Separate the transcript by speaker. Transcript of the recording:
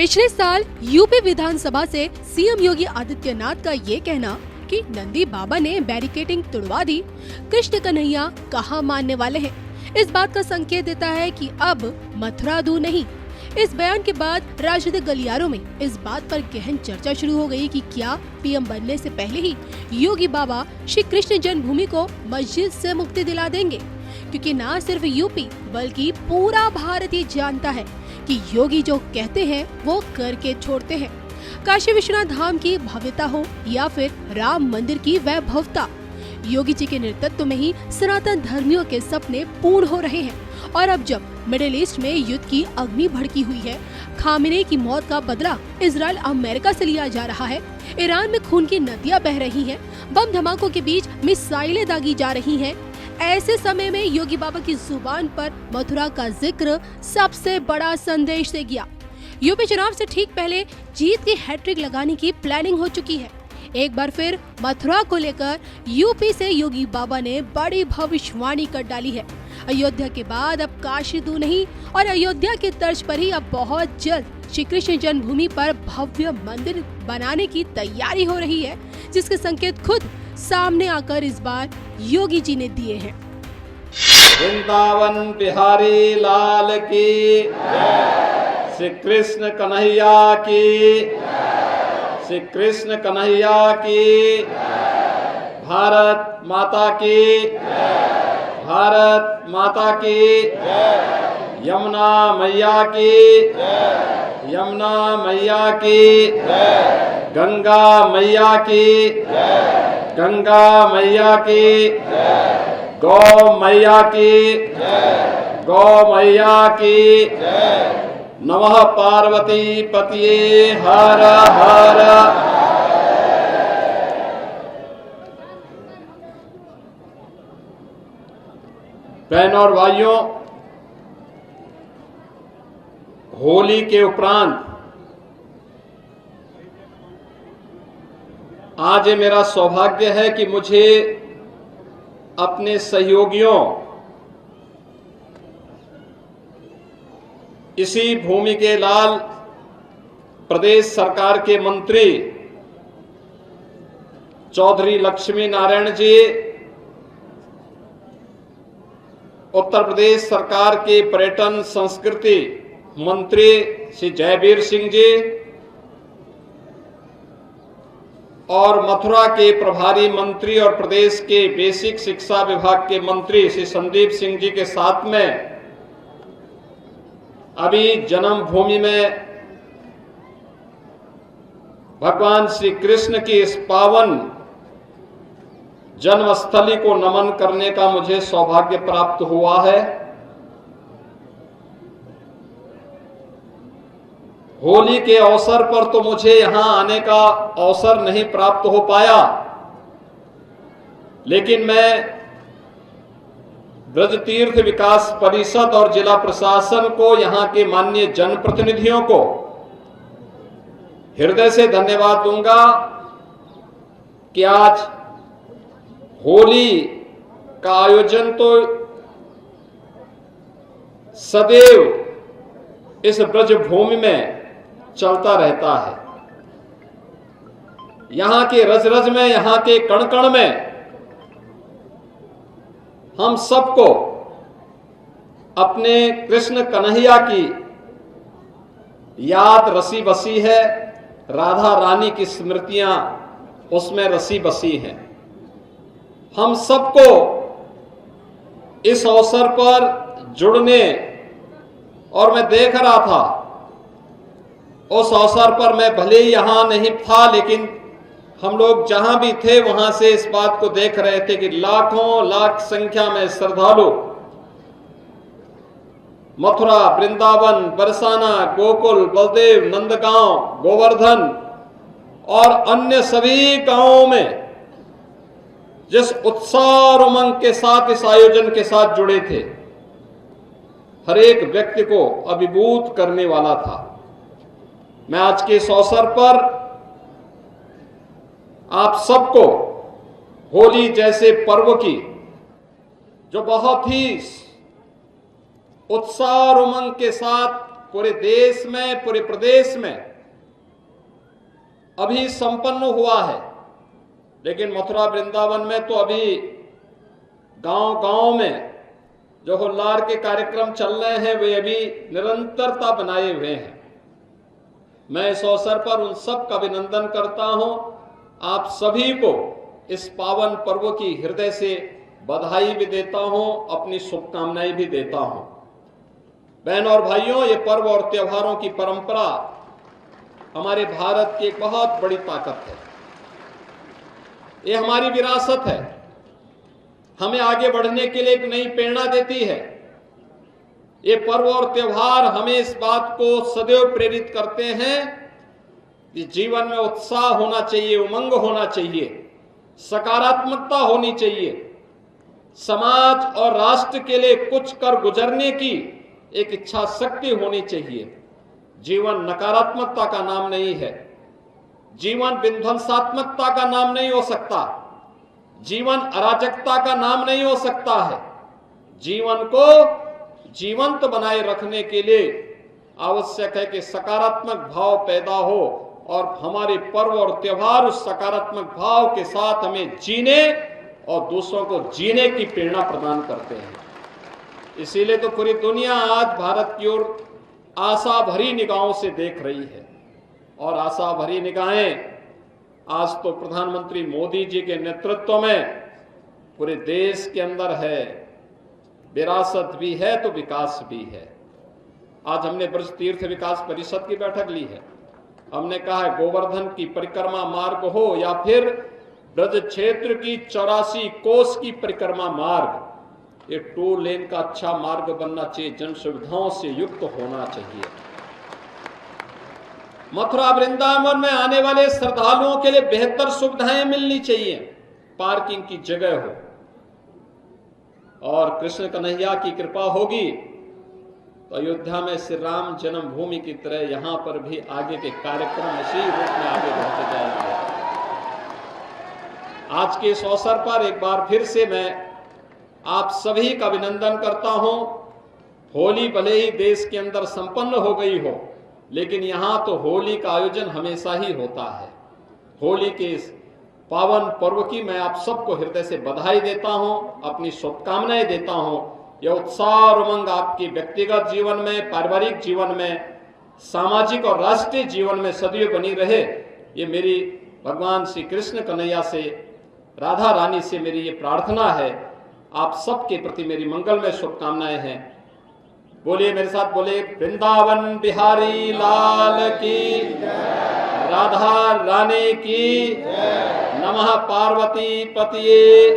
Speaker 1: पिछले साल यूपी विधानसभा से सीएम योगी आदित्यनाथ का ये कहना कि नंदी बाबा ने बैरिकेडिंग तुड़वा दी, कृष्ण कन्हैया कहाँ मानने वाले हैं, इस बात का संकेत देता है कि अब मथुरा दूर नहीं। इस बयान के बाद राजनीतिक गलियारों में इस बात पर गहन चर्चा शुरू हो गई कि क्या पीएम बनने से पहले ही योगी बाबा श्री कृष्ण जन्मभूमि को मस्जिद से मुक्ति दिला देंगे, क्योंकि न सिर्फ यूपी बल्कि पूरा भारत ये जानता है कि योगी जो कहते हैं वो करके छोड़ते हैं। काशी विश्वनाथ धाम की भव्यता हो या फिर राम मंदिर की वैभवता, योगी जी के नेतृत्व में ही सनातन धर्मियों के सपने पूर्ण हो रहे हैं। और अब जब मिडिल ईस्ट में युद्ध की अग्नि भड़की हुई है, खामेनेई की मौत का बदला इजराइल अमेरिका से लिया जा रहा है, ईरान में खून की नदियां बह रही हैं, बम धमाकों के बीच मिसाइलें दागी जा रही हैं, ऐसे समय में योगी बाबा की जुबान पर मथुरा का जिक्र सबसे बड़ा संदेश दे गया। यूपी चुनाव से ठीक पहले जीत की हैट्रिक लगाने की प्लानिंग हो चुकी है। एक बार फिर मथुरा को लेकर यूपी से योगी बाबा ने बड़ी भविष्यवाणी कर डाली है। अयोध्या के बाद अब काशी दूर नहीं और अयोध्या की तर्ज पर ही अब बहुत जल्द श्री कृष्ण जन्मभूमि पर भव्य मंदिर बनाने की तैयारी हो रही है, जिसके संकेत खुद सामने आकर इस बार योगी जी ने दिए हैं।
Speaker 2: वृंदावन बिहारी लाल की, श्री कृष्ण कन्हैया की, श्री कृष्ण कन्हैया की, भारत माता की, भारत माता की, यमुना मैया की, यमुना मैया की, गंगा मैया की, गंगा मैया की, गौ मैया की, गौ मैया की, नमः पार्वती पतिये हर हर। बहनों और भाइयों, होली के उपरांत आज ये मेरा सौभाग्य है कि मुझे अपने सहयोगियों, इसी भूमि के लाल प्रदेश सरकार के मंत्री चौधरी लक्ष्मी नारायण जी, उत्तर प्रदेश सरकार के पर्यटन संस्कृति मंत्री श्री जयवीर सिंह जी और मथुरा के प्रभारी मंत्री और प्रदेश के बेसिक शिक्षा विभाग के मंत्री श्री संदीप सिंह जी के साथ में अभी जन्मभूमि में भगवान श्री कृष्ण की इस पावन जन्मस्थली को नमन करने का मुझे सौभाग्य प्राप्त हुआ है। होली के अवसर पर तो मुझे यहां आने का अवसर नहीं प्राप्त हो पाया, लेकिन मैं ब्रज तीर्थ विकास परिषद और जिला प्रशासन को, यहां के माननीय जनप्रतिनिधियों को हृदय से धन्यवाद दूंगा कि आज होली का आयोजन तो सदैव इस ब्रज भूमि में चलता रहता है। यहां के रज रज में, यहां के कण कण में हम सबको अपने कृष्ण कन्हैया की याद रसी बसी है, राधा रानी की स्मृतियां उसमें रसी बसी हैं। हम सबको इस अवसर पर जुड़ने, और मैं देख रहा था उस अवसर पर, मैं भले ही यहां नहीं था लेकिन हम लोग जहां भी थे वहां से इस बात को देख रहे थे कि लाखों लाख संख्या में श्रद्धालु मथुरा, वृंदावन, बरसाना, गोकुल, बलदेव, नंदगांव, गोवर्धन और अन्य सभी गांवों में जिस उत्साह और उमंग के साथ इस आयोजन के साथ जुड़े थे, हर एक व्यक्ति को अभिभूत करने वाला था। मैं आज के इस अवसर पर आप सबको होली जैसे पर्व की, जो बहुत ही उत्साह और उमंग के साथ पूरे देश में, पूरे प्रदेश में अभी संपन्न हुआ है, लेकिन मथुरा वृंदावन में तो अभी गांव गांव में जो हुल्लार के कार्यक्रम चल रहे हैं वे अभी निरंतरता बनाए हुए हैं। मैं इस अवसर पर उन सब का अभिनंदन करता हूं। आप सभी को इस पावन पर्व की हृदय से बधाई भी देता हूं, अपनी शुभकामनाएं भी देता हूं। बहनों और भाइयों, ये पर्व और त्योहारों की परंपरा हमारे भारत की एक बहुत बड़ी ताकत है। ये हमारी विरासत है, हमें आगे बढ़ने के लिए एक नई प्रेरणा देती है। ये पर्व और त्योहार हमें इस बात को सदैव प्रेरित करते हैं कि जीवन में उत्साह होना चाहिए, उमंग होना चाहिए, सकारात्मकता होनी चाहिए। समाज और राष्ट्र के लिए कुछ कर गुजरने की एक इच्छा शक्ति होनी चाहिए। जीवन नकारात्मकता का नाम नहीं है, जीवन विध्वंसात्मकता का नाम नहीं हो सकता, जीवन अराजकता का नाम नहीं हो सकता है। जीवन को जीवंत बनाए रखने के लिए आवश्यक है कि सकारात्मक भाव पैदा हो और हमारे पर्व और त्योहार उस सकारात्मक भाव के साथ हमें जीने और दूसरों को जीने की प्रेरणा प्रदान करते हैं। इसीलिए तो पूरी दुनिया आज भारत की ओर आशा भरी निगाहों से देख रही है, और आशा भरी निगाहें आज तो प्रधानमंत्री मोदी जी के नेतृत्व में पूरे देश के अंदर है। विरासत भी है तो विकास भी है। आज हमने ब्रज तीर्थ विकास परिषद की बैठक ली है। हमने कहा है गोवर्धन की परिक्रमा मार्ग हो या फिर ब्रज क्षेत्र की 84 कोस की परिक्रमा मार्ग, ये 2 लेन का अच्छा मार्ग बनना चाहिए, जन सुविधाओं से युक्त होना चाहिए। मथुरा वृंदावन में आने वाले श्रद्धालुओं के लिए बेहतर सुविधाएं मिलनी चाहिए, पार्किंग की जगह हो, और कृष्ण कन्हैया की कृपा होगी तो अयोध्या में श्री राम जन्मभूमि की तरह यहां पर भी आगे के कार्यक्रम इसी रूप में आगे बढ़ते जाएंगे। आज के इस अवसर पर एक बार फिर से मैं आप सभी का अभिनंदन करता हूं। होली भले ही देश के अंदर संपन्न हो गई हो, लेकिन यहां तो होली का आयोजन हमेशा ही होता है। होली के इस पावन पर्व की मैं आप सबको हृदय से बधाई देता हूं, अपनी शुभकामनाएं देता हूं। यह उत्साह और उमंग आपके व्यक्तिगत जीवन में, पारिवारिक जीवन में, सामाजिक और राष्ट्रीय जीवन में सदैव बनी रहे। ये मेरी भगवान श्री कृष्ण कन्हैया से, राधा रानी से मेरी ये प्रार्थना है। आप सबके प्रति मेरी मंगलमय शुभकामनाएं हैं। बोलिए मेरे साथ, बोले वृंदावन बिहारी लाल की, राधा रानी की, नमः पार्वती पतिये।